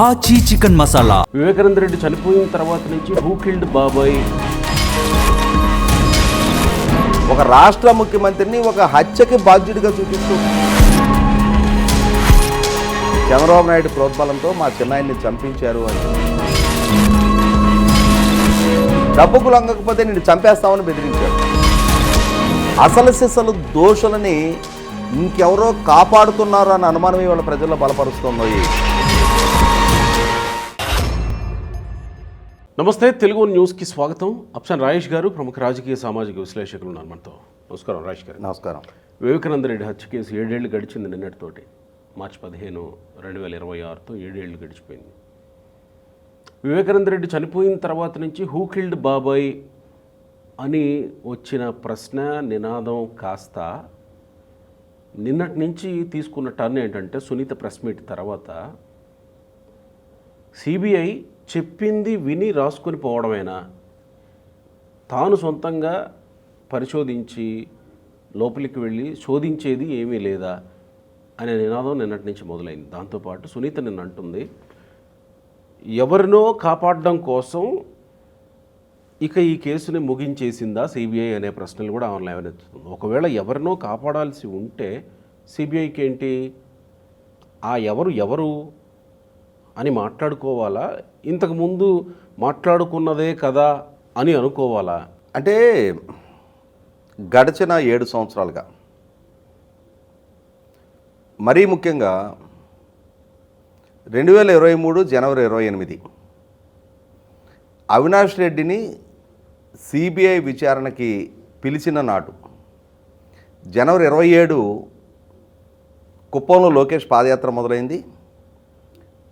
ఆచి చికెన్ మసాలా. వివేకానంద రెడ్డి చనిపోయిన తర్వాత నుంచి హూ కిల్డ్ బాబాయ్. ఒక రాష్ట్ర ముఖ్యమంత్రిని ఒక హత్యకి బాధ్యుడిగా చూపిస్తూ చంద్రబాబు నాయుడు ప్రోద్బలంతో మా చిన్నాయన్ని చంపించారు అని, డబ్బుకు లొంగకపోతే నిన్ను చంపేస్తామని బెదిరించారు. అసలు సిసలు దోషులని ఇంకెవరో కాపాడుతున్నారు అన్న అనుమానం ఇవాళ ప్రజల్లో బలపరుస్తుంది. నమస్తే, తెలుగు న్యూస్కి స్వాగతం. అప్సన్ రాజేష్ గారు ప్రముఖ రాజకీయ సామాజిక విశ్లేషకులు ఉన్నారు మనతో. నమస్కారం రాజేష్ గారు. నమస్కారం. వివేకానంద రెడ్డి హత్య కేసు 7 ఏళ్ళు గడిచింది నిన్నటితోటి. మార్చి 15, 2026తో 7 ఏళ్ళు గడిచిపోయింది. వివేకానంద రెడ్డి చనిపోయిన తర్వాత నుంచి హూ కిల్డ్ బాబాయ్ అని వచ్చిన ప్రశ్న నినాదం కాస్త నిన్నటి నుంచి తీసుకున్న టర్న్ ఏంటంటే, సునీత ప్రెస్ మీట్ తర్వాత సిబిఐ చెప్పింది విని రాసుకొని పోవడమేనా, తాను సొంతంగా పరిశోధించి లోపలికి వెళ్ళి శోధించేది ఏమీ లేదా అనే నినాదం నిన్నటి నుంచి మొదలైంది. దాంతోపాటు సునీత నిన్న అంటుంది, ఎవరినో కాపాడడం కోసం ఇక ఈ కేసుని ముగించేసిందా సిబిఐ అనే ప్రశ్నలు కూడా ఆమె లేవనెత్తుతుంది. ఒకవేళ ఎవరినో కాపాడాల్సి ఉంటే సిబిఐకి ఏంటి, ఆ ఎవరు అని మాట్లాడుకోవాలా, ఇంతకుముందు మాట్లాడుకున్నదే కదా అని అనుకోవాలా? అంటే గడిచిన 7 సంవత్సరాలుగా, మరీ ముఖ్యంగా 2023 జనవరి 28 అవినాష్ రెడ్డిని సిబిఐ విచారణకి పిలిచిన నాటు, జనవరి 27 కుప్పంలో లోకేష్ పాదయాత్ర మొదలైంది.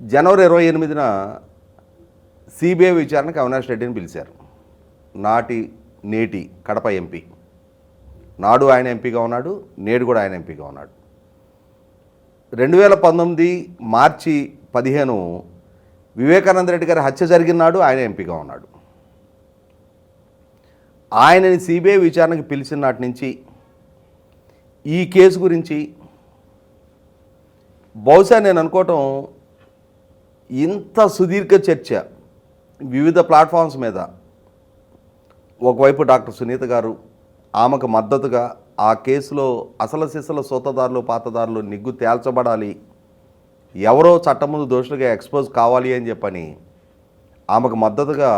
జనవరి 28న సిబిఐ విచారణకి అవినాష్ రెడ్డిని పిలిచారు. నేటి కడప ఎంపీ. నాడు ఆయన ఎంపీగా ఉన్నాడు, నేడు కూడా ఆయన ఎంపీగా ఉన్నాడు. 2019 మార్చి 15 వివేకానంద రెడ్డి గారి హత్య జరిగిన నాడు ఆయన ఎంపీగా ఉన్నాడు. ఆయనని సిబిఐ విచారణకి పిలిచిన నాటి నుంచి ఈ కేసు గురించి బహుశా నేను అనుకోవటం, ఇంత సుదీర్ఘ చర్చ వివిధ ప్లాట్ఫామ్స్ మీద, ఒకవైపు డాక్టర్ సునీత గారు ఆమెకు మద్దతుగా ఆ కేసులో అసలు సిసలు సూతదారులు పాతదారులు నిగ్గు తేల్చబడాలి, ఎవరో చట్టం ముందు దోషులుగా ఎక్స్పోజ్ కావాలి అని చెప్పని ఆమెకు మద్దతుగా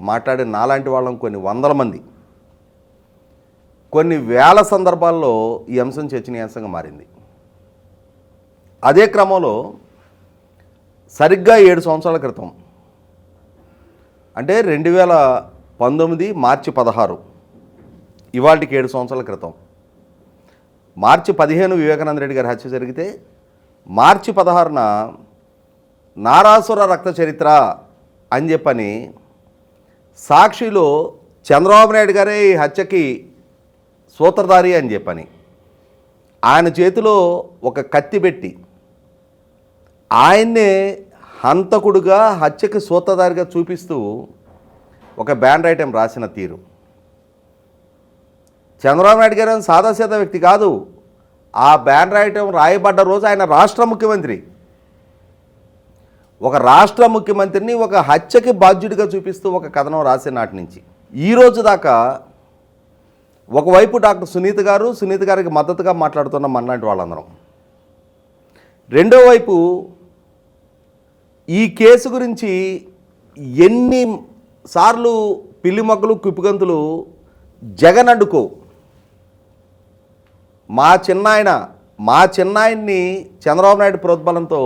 మాట్లాడే నాలాంటి వాళ్ళం కొన్ని వందల మంది, కొన్ని వేల సందర్భాల్లో ఈ అంశం చర్చనీయాంశంగా మారింది. అదే క్రమంలో సరిగ్గా 7 సంవత్సరాల క్రితం, అంటే 2019 మార్చి 16, ఇవాళకి 7 సంవత్సరాల క్రితం, మార్చి 15 వివేకానంద రెడ్డి గారి హత్య జరిగితే మార్చి 16న నారాసుర రక్త చరిత్ర అని చెప్పని సాక్షిలో చంద్రబాబు నాయుడు గారే ఈ హత్యకి సూత్రధారి అని చెప్పని ఆయన చేతిలో ఒక కత్తి పెట్టి ఆయన్నే హంతకుడుగా హత్యకి సూత్రధారిగా చూపిస్తూ ఒక బ్యానర్ ఐటెం రాసిన తీరు. చంద్రబాబు నాయుడు గారు సాదాసీదా వ్యక్తి కాదు. ఆ బ్యానర్ ఐటెం రాయబడ్డ రోజు ఆయన రాష్ట్ర ముఖ్యమంత్రి. ఒక రాష్ట్ర ముఖ్యమంత్రిని ఒక హత్యకి బాధ్యుడిగా చూపిస్తూ ఒక కథనం రాసే నాటి నుంచి ఈ రోజు దాకా ఒకవైపు డాక్టర్ సునీత గారికి మద్దతుగా మాట్లాడుతున్నాం మనలాంటి వాళ్ళందరం, రెండో వైపు ఈ కేసు గురించి ఎన్ని సార్లు పిల్లి మొక్కలు కుప్పిగంతులు జగన్ అడ్డుకో, మా చిన్నాయన్ని చంద్రబాబు నాయుడు ప్రోద్బలంతో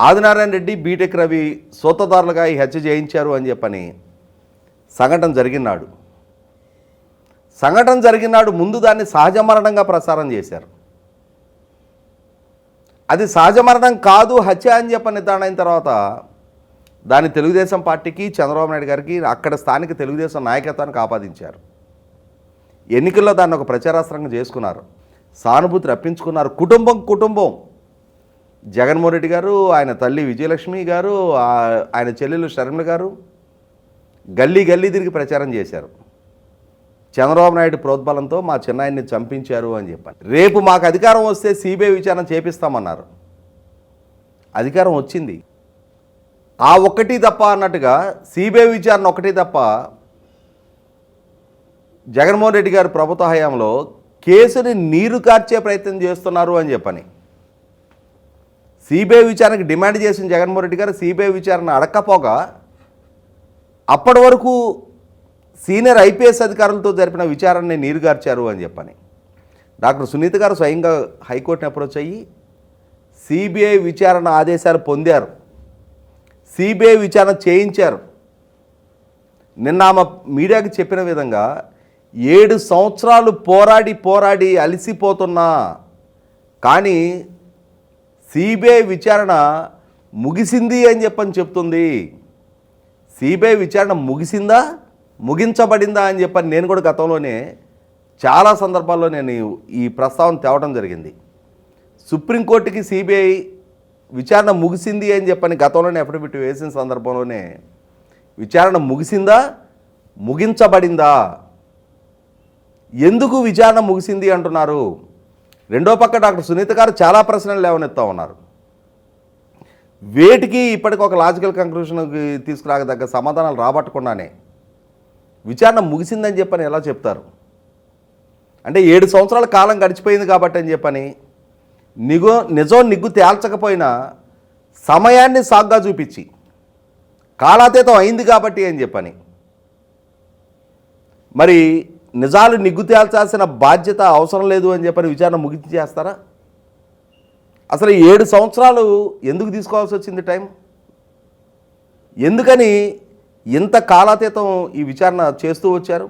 ఆదినారాయణ రెడ్డి, బీటెక్ రవి సూత్రధారులుగా ఈ హత్య చేయించారు అని చెప్పని సంఘటన జరిగినాడు ముందు దాన్ని సహజ మరణంగా ప్రసారం చేశారు. అది సహజ మరణం కాదు, హత్య అని చెప్పని నిర్ధారణ అయిన తర్వాత దాన్ని తెలుగుదేశం పార్టీకి, చంద్రబాబు నాయుడు గారికి, అక్కడ స్థానిక తెలుగుదేశం నాయకత్వానికి ఆపాదించారు. ఎన్నికల్లో దాన్ని ఒక ప్రచారాస్త్రంగా చేసుకున్నారు, సానుభూతి రప్పించుకున్నారు. కుటుంబం జగన్మోహన్ రెడ్డి గారు, ఆయన తల్లి విజయలక్ష్మి గారు, ఆయన చెల్లెలు షర్మిల గారు గల్లీ తిరిగి ప్రచారం చేశారు. చంద్రబాబు నాయుడు ప్రోద్బలంతో మా చిన్నాయన్ని చంపించారు అని చెప్పాను. రేపు మాకు అధికారం వస్తే సిబిఐ విచారణ చేపిస్తామన్నారు. అధికారం వచ్చింది. ఆ ఒక్కటి తప్ప అన్నట్టుగా సిబిఐ విచారణ ఒకటి తప్ప జగన్మోహన్ రెడ్డి గారి ప్రభుత్వ హయాంలో కేసుని నీరు కార్చే ప్రయత్నం చేస్తున్నారు అని చెప్పని సిబిఐ విచారణకు డిమాండ్ చేసిన జగన్మోహన్ రెడ్డి గారు సిబిఐ విచారణ అడక్కపోగా అప్పటి వరకు సీనియర్ ఐపీఎస్ అధికారులతో జరిపిన విచారణని నీరుగార్చారు అని చెప్పని డాక్టర్ సునీత గారు స్వయంగా హైకోర్టుని అప్రోచ్ అయ్యి సిబిఐ విచారణ ఆదేశాలు పొందారు. సిబిఐ విచారణ చేయించారు. నిన్న ఆమె మీడియాకి చెప్పిన విధంగా 7 సంవత్సరాలు పోరాడి అలసిపోతున్నా కానీ సిబిఐ విచారణ ముగిసింది అని చెప్పని చెప్తుంది. సిబిఐ విచారణ ముగిసిందా ముగించబడిందా అని చెప్పని నేను కూడా గతంలోనే చాలా సందర్భాల్లో నేను ఈ ప్రస్తావన తేవడం జరిగింది. సుప్రీంకోర్టుకి సిబిఐ విచారణ ముగిసింది అని చెప్పని గతంలోనే అఫిడవిట్ వేసిన సందర్భంలోనే విచారణ ముగిసిందా ముగించబడిందా, ఎందుకు విచారణ ముగిసింది అంటున్నారు. రెండో పక్క డాక్టర్ సునీత గారు చాలా ప్రశ్నలు లేవనెత్తా ఉన్నారు. వేటికి ఇప్పటికి ఒక లాజికల్ కంక్లూషన్కి తీసుకురాగదగ్గ సమాధానాలు రాబట్టకుండానే విచారణ ముగిసిందని చెప్పని ఎలా చెప్తారు? అంటే 7 సంవత్సరాల కాలం గడిచిపోయింది కాబట్టి అని చెప్పని నిజం నిగ్గు తేల్చకపోయినా సమయాన్ని సాగ్గా చూపించి కాలాతీతం అయింది కాబట్టి అని చెప్పని మరి నిజాలు నిగ్గు తేల్చాల్సిన బాధ్యత అవసరం లేదు అని చెప్పని విచారణ ముగించేస్తారా? అసలు 7 సంవత్సరాలు ఎందుకు తీసుకోవాల్సి వచ్చింది టైం? ఎందుకని ఇంత కాలాతీతం ఈ విచారణ చేస్తూ వచ్చారు?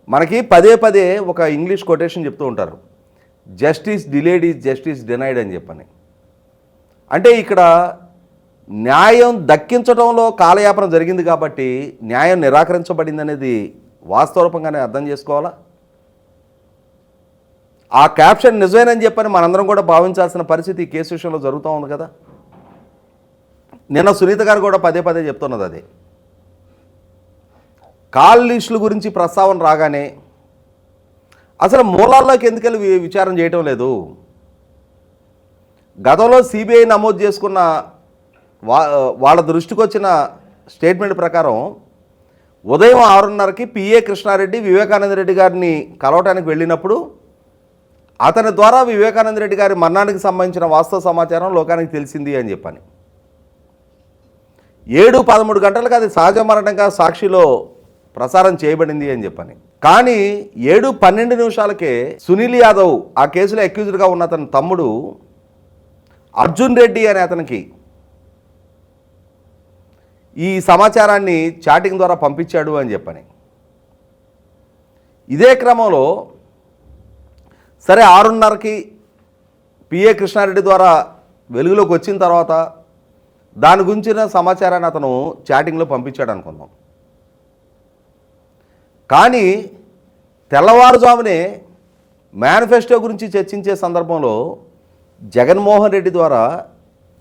మనకి పదే ఒక ఇంగ్లీష్ కొటేషన్ చెప్తూ ఉంటారు, justice delayed is justice denied అని చెప్పని. అంటే ఇక్కడ న్యాయం దక్కించడంలో కాలయాపన జరిగింది కాబట్టి న్యాయం నిరాకరించబడింది అనేది వాస్తవరూపంగానే అర్థం చేసుకోవాలా? ఆ క్యాప్షన్ నిజమేనని చెప్పని మనందరం కూడా భావించాల్సిన పరిస్థితి ఈ కేసు విషయంలో జరుగుతూ ఉంది కదా. నిన్న సునీత గారు కూడా పదే చెప్తున్నది అదే. కాల్ లిస్టుల గురించి ప్రస్తావన రాగానే అసలు మూలాల్లోకి ఎందుకెళ్ళి విచారణ చేయటం లేదు? గతంలో సిబిఐ నమోదు చేసుకున్న వాళ్ళ దృష్టికి వచ్చిన స్టేట్మెంట్ ప్రకారం ఉదయం 6:30కి పిఏ కృష్ణారెడ్డి వివేకానంద రెడ్డి గారిని కలవటానికి వెళ్ళినప్పుడు అతని ద్వారా వివేకానంద రెడ్డి గారి మరణానికి సంబంధించిన వాస్తవ సమాచారం లోకానికి తెలిసింది అని చెప్పని 7:13 గంటలకు అది సహజ మరణంగా సాక్షిలో ప్రసారం చేయబడింది అని చెప్పని. కానీ 7:12 సునీల్ యాదవ్ ఆ కేసులో అక్యూజ్డ్గా ఉన్న అతని తమ్ముడు అర్జున్ రెడ్డి అనే అతనికి ఈ సమాచారాన్ని చాటింగ్ ద్వారా పంపించాడు అని చెప్పని. ఇదే క్రమంలో సరే 6:30కి పిఏ కృష్ణారెడ్డి ద్వారా వెలుగులోకి వచ్చిన తర్వాత దాని గురించిన సమాచారాన్ని అతను చాటింగ్లో పంపించాడు అనుకుందాం. కానీ తెల్లవారుజామునే మేనిఫెస్టో గురించి చర్చించే సందర్భంలో జగన్మోహన్ రెడ్డి ద్వారా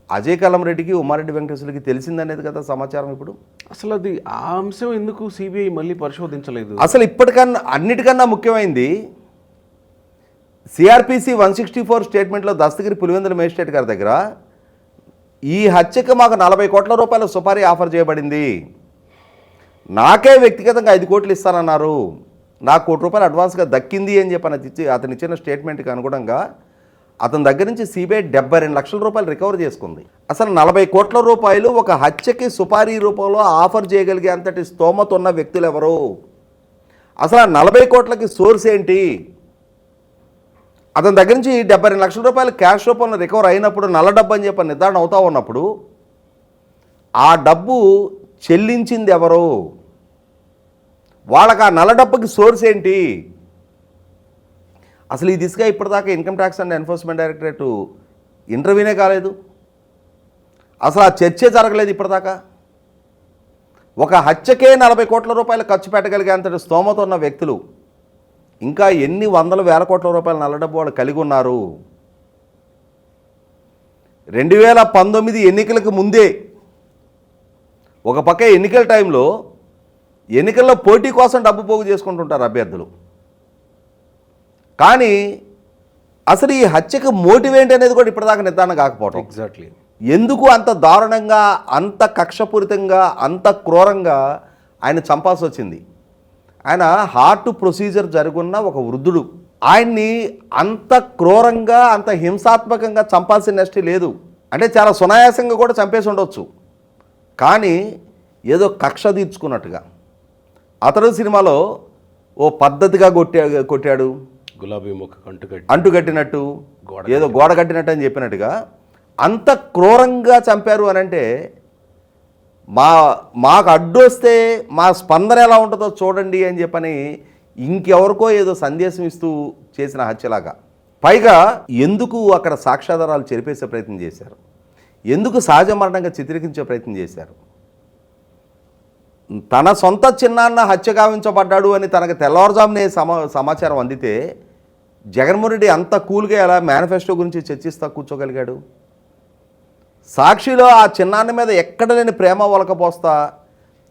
అజయ్ కల్లం రెడ్డికి ఉమారెడ్డి వెంకటేశ్వరకి తెలిసిందనేది కదా సమాచారం. ఇప్పుడు అసలు అది ఆ అంశం ఎందుకు సిబిఐ మళ్ళీ పరిశోధించలేదు? అసలు ఇప్పటికన్నా అన్నిటికన్నా ముఖ్యమైనది సిఆర్పిసి 164 స్టేట్మెంట్లో దస్తగిరి పులివెందుల మేజిస్ట్రేట్ గారి దగ్గర ఈ హత్యకు మాకు 40 కోట్ల రూపాయల సుపారీ ఆఫర్ చేయబడింది, నాకే వ్యక్తిగతంగా 5 కోట్లు ఇస్తానన్నారు, నాకు ₹1 కోటి అడ్వాన్స్గా దక్కింది అని చెప్పి అతను ఇచ్చిన స్టేట్మెంట్కి అనుగుణంగా అతని దగ్గర నుంచి సిబిఐ 72 లక్షల రూపాయలు రికవర్ చేసుకుంది. అసలు 40 కోట్ల రూపాయలు ఒక హత్యకి సుపారీ రూపంలో ఆఫర్ చేయగలిగే అంతటి స్తోమత ఉన్న వ్యక్తులు ఎవరు? అసలు ఆ 40 కోట్లకి సోర్స్ ఏంటి? అతని దగ్గర నుంచి 72 లక్షల రూపాయలు క్యాష్ రూపంలో రికవర్ అయినప్పుడు నల్ల డబ్బు అని చెప్పి నిర్ధారణ అవుతూ ఉన్నప్పుడు ఆ డబ్బు చెల్లించింది ఎవరు? వాళ్ళకి ఆ నల్ల డబ్బుకి సోర్స్ ఏంటి? అసలు ఈ దిశగా ఇప్పటిదాకా income tax and enforcement directorate ఇంటర్వ్యూనే కాలేదు. అసలు ఆ చర్చే జరగలేదు ఇప్పటిదాకా. ఒక హత్యకే 40 కోట్ల రూపాయలు ఖర్చు పెట్టగలిగేంతటి స్తోమత ఉన్న వ్యక్తులు ఇంకా ఎన్ని వందల వేల కోట్ల రూపాయల నల్ల డబ్బు వాళ్ళు కలిగి ఉన్నారు? 2019 ఎన్నికలకు ముందే ఒక పక్క ఎన్నికల టైంలో ఎన్నికల్లో పోటీ కోసం డబ్బు పోగు చేసుకుంటుంటారు అభ్యర్థులు. కానీ అసలు ఈ హత్యకు మోటివ్ ఏంటి అనేది కూడా ఇప్పటిదాకా నిర్ధారణ కాకపోవటం. ఎగ్జాక్ట్లీ. ఎందుకు అంత దారుణంగా, అంత కక్షపూరితంగా, అంత క్రూరంగా ఆయన చంపాల్సి వచ్చింది? ఆయన హార్ట్ ప్రొసీజర్ జరుగున్న ఒక వృద్ధుడు. ఆయన్ని అంత క్రూరంగా, అంత హింసాత్మకంగా చంపాల్సిన నెక్స్ట్ లేదు. అంటే చాలా సునాయాసంగా కూడా చంపేసి ఉండొచ్చు, కానీ ఏదో కక్ష తీర్చుకున్నట్టుగా. అతడు సినిమాలో ఓ పద్ధతిగా కొట్టాడు, గులాబీ ముక్క అంటుకట్టినట్టు, ఏదో గోడ కట్టినట్టు అని చెప్పినట్టుగా అంత క్రూరంగా చంపారు అని అంటే మాకు అడ్డు వస్తే మా స్పందన ఎలా ఉంటుందో చూడండి అని చెప్పని ఇంకెవరికో ఏదో సందేశం ఇస్తూ చేసిన హత్యలాగా. పైగా ఎందుకు అక్కడ సాక్ష్యాధారాలు చెరిపేసే ప్రయత్నం చేశారు? ఎందుకు సహజ మరణంగా చిత్రీకరించే ప్రయత్నం చేశారు? తన సొంత చిన్నాన్న హత్య గావించబడ్డాడు అని తనకు తెల్లవారుజామునే సమాచారం అందితే జగన్మోహన్ రెడ్డి అంత కూల్గా ఎలా మేనిఫెస్టో గురించి చర్చిస్తా కూర్చోగలిగాడు? సాక్షిలో ఆ చిన్నాన్న మీద ఎక్కడ లేని ప్రేమ ఒలకపోస్తా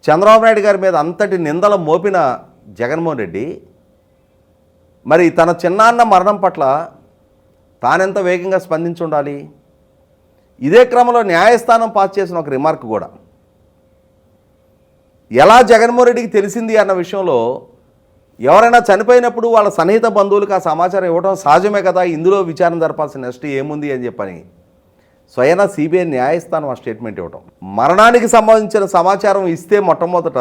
చంద్రబాబు నాయుడు గారి మీద అంతటి నిందలు మోపిన జగన్మోహన్ రెడ్డి మరి తన చిన్నాన్న మరణం పట్ల తానెంత వేగంగా స్పందించి ఉండాలి? ఇదే క్రమంలో న్యాయస్థానం పాస్ చేసిన ఒక రిమార్క్ కూడా, ఎలా జగన్మోహన్ రెడ్డికి తెలిసింది అన్న విషయంలో, ఎవరైనా చనిపోయినప్పుడు వాళ్ళ సన్నిహిత బంధువులకు ఆ సమాచారం ఇవ్వడం సహజమే కదా, ఇందులో విచారణ జరపాల్సిన నెక్స్ట్ ఏముంది అని చెప్పని స్వయంగా సిబిఐ న్యాయస్థానం ఆ స్టేట్మెంట్ ఇవ్వటం. మరణానికి సంబంధించిన సమాచారం ఇస్తే మొట్టమొదట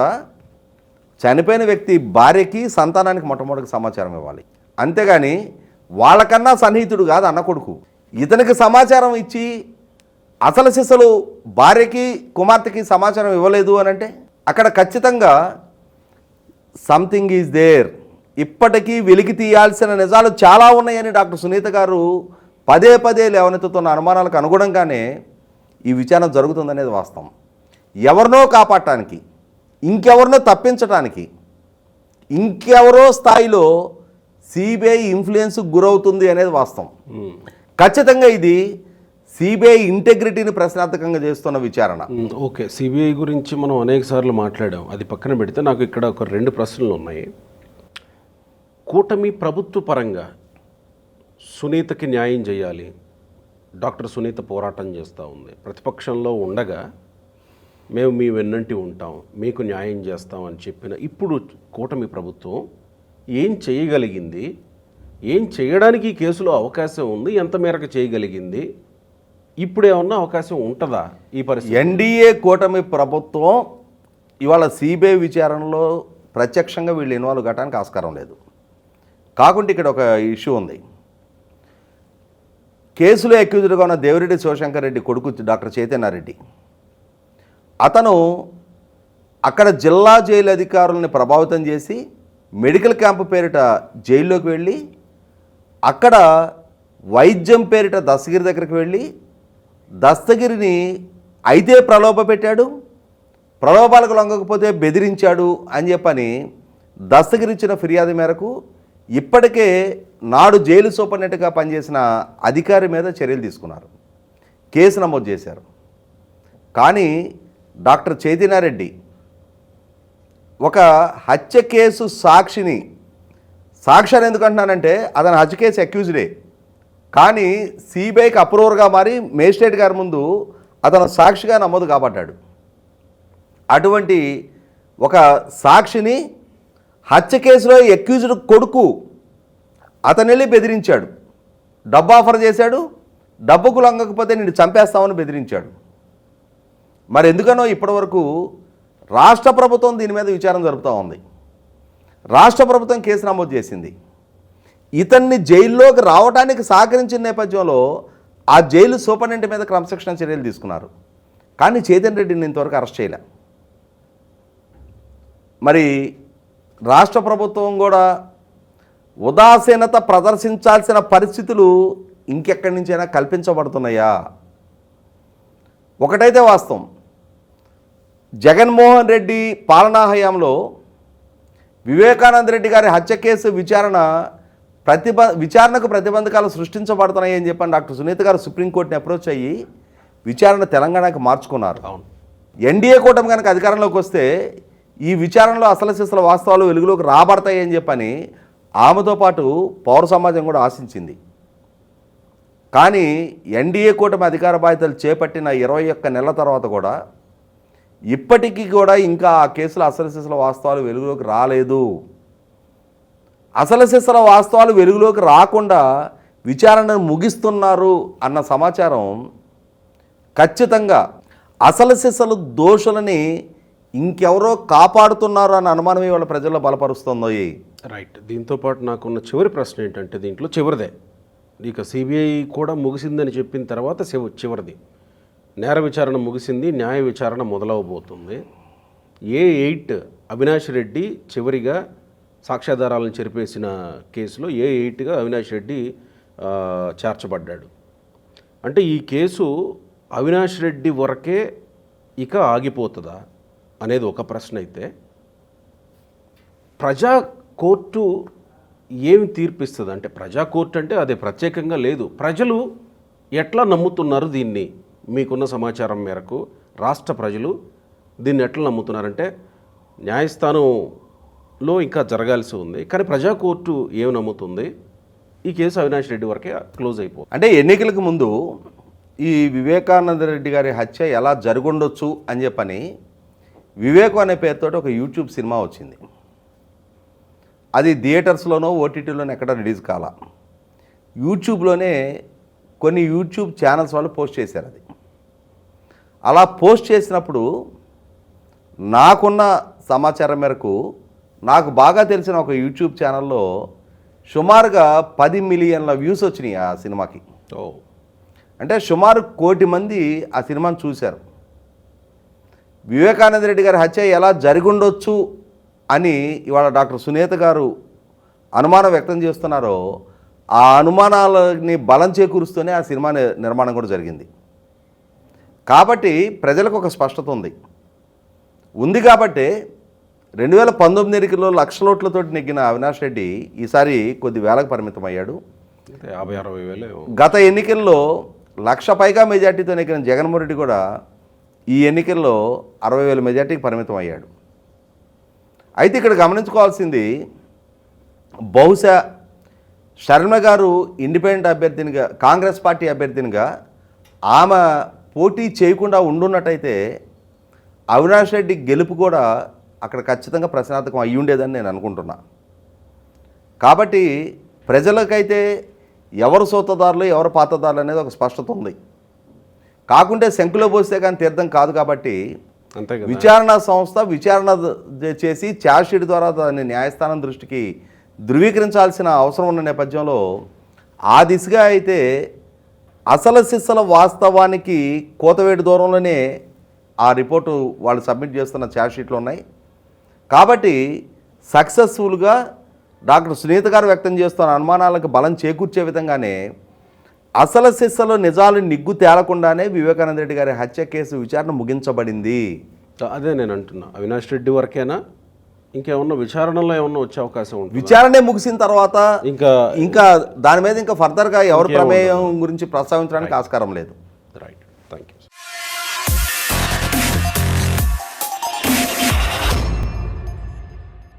చనిపోయిన వ్యక్తి భార్యకి, సంతానానికి మొట్టమొదటి సమాచారం ఇవ్వాలి. అంతేగాని వాళ్ళకన్నా సన్నిహితుడు కాదు అన్న కొడుకు, ఇతనికి సమాచారం ఇచ్చి అసలు సిసలు భార్యకి, కుమార్తెకి సమాచారం ఇవ్వలేదు అని అంటే అక్కడ ఖచ్చితంగా సంథింగ్ ఈజ్ దేర్. ఇప్పటికీ వెలికి తీయాల్సిన నిజాలు చాలా ఉన్నాయని డాక్టర్ సునీత గారు పదే పదే లేవనెత్తుతున్న అనుమానాలకు అనుగుణంగానే ఈ విచారణ జరుగుతుందనేది వాస్తవం. ఎవరినో కాపాడటానికి, ఇంకెవరినో తప్పించడానికి, ఇంకెవరో స్థాయిలో సిబిఐ ఇన్ఫ్లుయెన్స్ గురవుతుంది అనేది వాస్తవం. ఖచ్చితంగా ఇది సిబిఐ ఇంటెగ్రిటీని ప్రశ్నార్థకంగా చేస్తున్న విచారణ. ఓకే, సిబిఐ గురించి మనం అనేక సార్లు మాట్లాడాం, అది పక్కన పెడితే నాకు ఇక్కడ ఒక 2 ప్రశ్నలు ఉన్నాయి. కూటమి ప్రభుత్వ పరంగా సునీతకి న్యాయం చేయాలి, డాక్టర్ సునీత పోరాటం చేస్తూ ఉంది. ప్రతిపక్షంలో ఉండగా మేము మీ వెన్నంటి ఉంటాం, మీకు న్యాయం చేస్తాం అని చెప్పిన ఇప్పుడు కూటమి ప్రభుత్వం ఏం చేయగలిగింది? ఏం చేయడానికి ఈ కేసులో అవకాశం ఉంది? ఎంత మేరకు చేయగలిగింది? ఇప్పుడు ఏమన్నా అవకాశం ఉంటుందా ఈ పరిస్థితి? ఎన్డీఏ కూటమి ప్రభుత్వం ఇవాళ సిబిఐ విచారణలో ప్రత్యక్షంగా వీళ్ళు ఇన్వాల్వ్ కావడానికి ఆస్కారం లేదు. కాకుంటే ఇక్కడ ఒక ఇష్యూ ఉంది. కేసులో అక్యూజ్డ్గా ఉన్న దేవిరెడ్డి శివశంకర్ రెడ్డి కొడుకు డాక్టర్ చైతన్యారెడ్డి, అతను అక్కడ జిల్లా జైలు అధికారులని ప్రభావితం చేసి మెడికల్ క్యాంపు పేరిట జైల్లోకి వెళ్ళి అక్కడ వైద్యం పేరిట దస్తగిరి దగ్గరికి వెళ్ళి దస్తగిరిని అయితే ప్రలోభ పెట్టాడు, ప్రలోభాలకు లొంగకపోతే బెదిరించాడు అని చెప్పని దస్తగిరి ఇచ్చిన ఫిర్యాదు మేరకు ఇప్పటికే నాడు జైలు సూపరింటెండెంట్గా పనిచేసిన అధికారి మీద చర్యలు తీసుకున్నారు, కేసు నమోదు చేశారు. కానీ డాక్టర్ చైతన్యారెడ్డి ఒక హత్య కేసు సాక్షిని, సాక్షిని ఎందుకంటున్నానంటే అతను హత్య కేసు అక్యూజ్డే, కానీ సిబిఐకి అప్రూవర్గా మారి మేజిస్ట్రేట్ గారి ముందు అతను సాక్షిగా నమోదు కాబడ్డాడు. అటువంటి ఒక సాక్షిని హత్య కేసులో అక్యూజ్డ్ కొడుకు అతను వెళ్ళి బెదిరించాడు, డబ్బు ఆఫర్ చేశాడు, డబ్బుకు లొంగకపోతే నేను చంపేస్తామని బెదిరించాడు. మరి ఎందుకనో ఇప్పటివరకు రాష్ట్ర ప్రభుత్వం దీని మీద విచారణ జరుపుతూ ఉంది. రాష్ట్ర ప్రభుత్వం కేసు నమోదు చేసింది. ఇతన్ని జైల్లోకి రావడానికి సహకరించిన నేపథ్యంలో ఆ జైలు సూపరింటెండెంట్ మీద క్రమశిక్షణ చర్యలు తీసుకున్నారు. కానీ చైతన్య రెడ్డిని ఇంతవరకు అరెస్ట్ చేయలే. మరి రాష్ట్ర ప్రభుత్వం కూడా ఉదాసీనత ప్రదర్శించాల్సిన పరిస్థితులు ఇంకెక్కడి నుంచైనా కల్పించబడుతున్నాయా? ఒకటైతే వాస్తవం, జగన్మోహన్ రెడ్డి పాలనా హయాంలో వివేకానంద రెడ్డి గారి హత్య కేసు విచారణకు ప్రతిబంధకాలు సృష్టించబడుతున్నాయని చెప్పని డాక్టర్ సునీత గారు సుప్రీంకోర్టుని అప్రోచ్ అయ్యి విచారణ తెలంగాణకు మార్చుకున్నారు. ఎన్డీఏ కూటమి కనుక అధికారంలోకి వస్తే ఈ విచారణలో అసలు సిసల వాస్తవాలు వెలుగులోకి రాబడతాయని చెప్పని ఆమెతో పాటు పౌర సమాజం కూడా ఆశించింది. కానీ ఎన్డీఏ కూటమి అధికార బాధ్యతలు చేపట్టిన 21 నెలల తర్వాత కూడా ఇప్పటికీ కూడా ఇంకా ఆ కేసులో అసలు సిసల వాస్తవాలు వెలుగులోకి రాలేదు. అసలు సిసల వాస్తవాలు వెలుగులోకి రాకుండా విచారణను ముగిస్తున్నారు అన్న సమాచారం ఖచ్చితంగా అసలు సిసలు దోషులని ఇంకెవరో కాపాడుతున్నారు అన్న అనుమానం ఇవాళ ప్రజల్లో బలపరుస్తుందో. రైట్. దీంతోపాటు నాకున్న చివరి ప్రశ్న ఏంటంటే, దీంట్లో చివరిదే, ఇక సిబిఐ కూడా ముగిసిందని చెప్పిన తర్వాత చివరిది నేర విచారణ ముగిసింది, న్యాయ విచారణ మొదలవబోతుంది. A8 అవినాష్ రెడ్డి చివరిగా సాక్ష్యాధారాలను చెరిపేసిన కేసులో A8గా అవినాష్ రెడ్డి చేర్చబడ్డాడు. అంటే ఈ కేసు అవినాష్ రెడ్డి వరకే ఇక ఆగిపోతుందా అనేది ఒక ప్రశ్న అయితే, ప్రజా కోర్టు ఏమి తీర్పిస్తుంది అంటే, ప్రజా కోర్టు అంటే అదే ప్రత్యేకంగా లేదు, ప్రజలు ఎట్లా నమ్ముతున్నారు దీన్ని? మీకున్న సమాచారం మేరకు రాష్ట్ర ప్రజలు దీన్ని ఎట్లా నమ్ముతున్నారంటే, న్యాయస్థానంలో ఇంకా జరగాల్సి ఉంది, కానీ ప్రజా కోర్టు ఏమి నమ్ముతుంది? ఈ కేసు అవినాష్ రెడ్డి వరకే క్లోజ్ అయిపోతుంది. అంటే ఎన్నికలకు ముందు ఈ వివేకానంద రెడ్డి గారి హత్య ఎలా జరుగుండొచ్చు అని చెప్పని వివేకు అనే పేరుతో ఒక యూట్యూబ్ సినిమా వచ్చింది. అది థియేటర్స్లోనో ఓటీటీలోనో ఎక్కడ రిలీజ్ కాల, యూట్యూబ్లోనే కొన్ని యూట్యూబ్ ఛానల్స్ వాళ్ళు పోస్ట్ చేశారు. అది అలా పోస్ట్ చేసినప్పుడు నాకున్న సమాచారం మేరకు నాకు బాగా తెలిసిన ఒక యూట్యూబ్ ఛానల్లో సుమారుగా 10 మిలియన్ల వ్యూస్ వచ్చినాయి ఆ సినిమాకి. అంటే సుమారు 1 కోటి మంది ఆ సినిమాను చూశారు. వివేకానంద రెడ్డి గారి హత్య ఎలా జరిగుండొచ్చు అని ఇవాళ డాక్టర్ సునీత గారు అనుమానం వ్యక్తం చేస్తున్నారో, ఆ అనుమానాలని బలం చేకూరుస్తూనే ఆ సినిమా నిర్మాణం కూడా జరిగింది. కాబట్టి ప్రజలకు ఒక స్పష్టత ఉంది కాబట్టి 2019 ఎన్నికల్లో లక్షల ఓట్లతో నెగ్గిన అవినాష్ రెడ్డి ఈసారి కొద్ది వేలకు పరిమితం అయ్యాడు. 50-60 గత ఎన్నికల్లో 1,00,000 పైగా మెజార్టీతో నెగ్గిన జగన్మోహన్ రెడ్డి కూడా ఈ ఎన్నికల్లో 60,000 మెజార్టీకి పరిమితం అయ్యాడు. అయితే ఇక్కడ గమనించుకోవాల్సింది, బహుశా శర్మ గారు ఇండిపెండెంట్ అభ్యర్థినిగా, కాంగ్రెస్ పార్టీ అభ్యర్థినిగా ఆమె పోటీ చేయకుండా ఉండున్నట్టయితే అవినాష్ రెడ్డి గెలుపు కూడా అక్కడ ఖచ్చితంగా ప్రశ్నార్థకం అయ్యి ఉండేదని నేను అనుకుంటున్నా. కాబట్టి ప్రజలకైతే ఎవరు సొత్తదారులు ఎవరు పాతదారులు అనేది ఒక స్పష్టత ఉంది. కాకుంటే శంకులో పోస్తే కానీ తీర్థం కాదు. కాబట్టి విచారణ సంస్థ విచారణ చేసి ఛార్జ్షీట్ ద్వారా దాన్ని న్యాయస్థానం దృష్టికి ధృవీకరించాల్సిన అవసరం ఉన్న నేపథ్యంలో ఆ దిశగా అయితే అసలు సిస్సల వాస్తవానికి కోతవేటు దూరంలోనే ఆ రిపోర్టు వాళ్ళు సబ్మిట్ చేస్తున్న ఛార్జ్షీట్లు ఉన్నాయి. కాబట్టి సక్సెస్ఫుల్గా డాక్టర్ సునీత గారు వ్యక్తం చేస్తున్న అనుమానాలకు బలం చేకూర్చే విధంగానే అసలు సిస్సలో నిజాలు నిగ్గు తేలకుండానే వివేకానంద రెడ్డి గారి హత్య కేసు విచారణ ముగించబడింది. అదే నేను అంటున్నా, అవినాష్ రెడ్డి వరకేనా, ఇంకేమన్నా విచారణలో ఏమన్నా వచ్చే అవకాశం ఉంటుంది? విచారణే ముగిసిన తర్వాత ఇంకా దాని మీద ఇంకా ఫర్దర్గా ఎవరి ప్రమేయం గురించి ప్రస్తావించడానికి ఆస్కారం లేదు.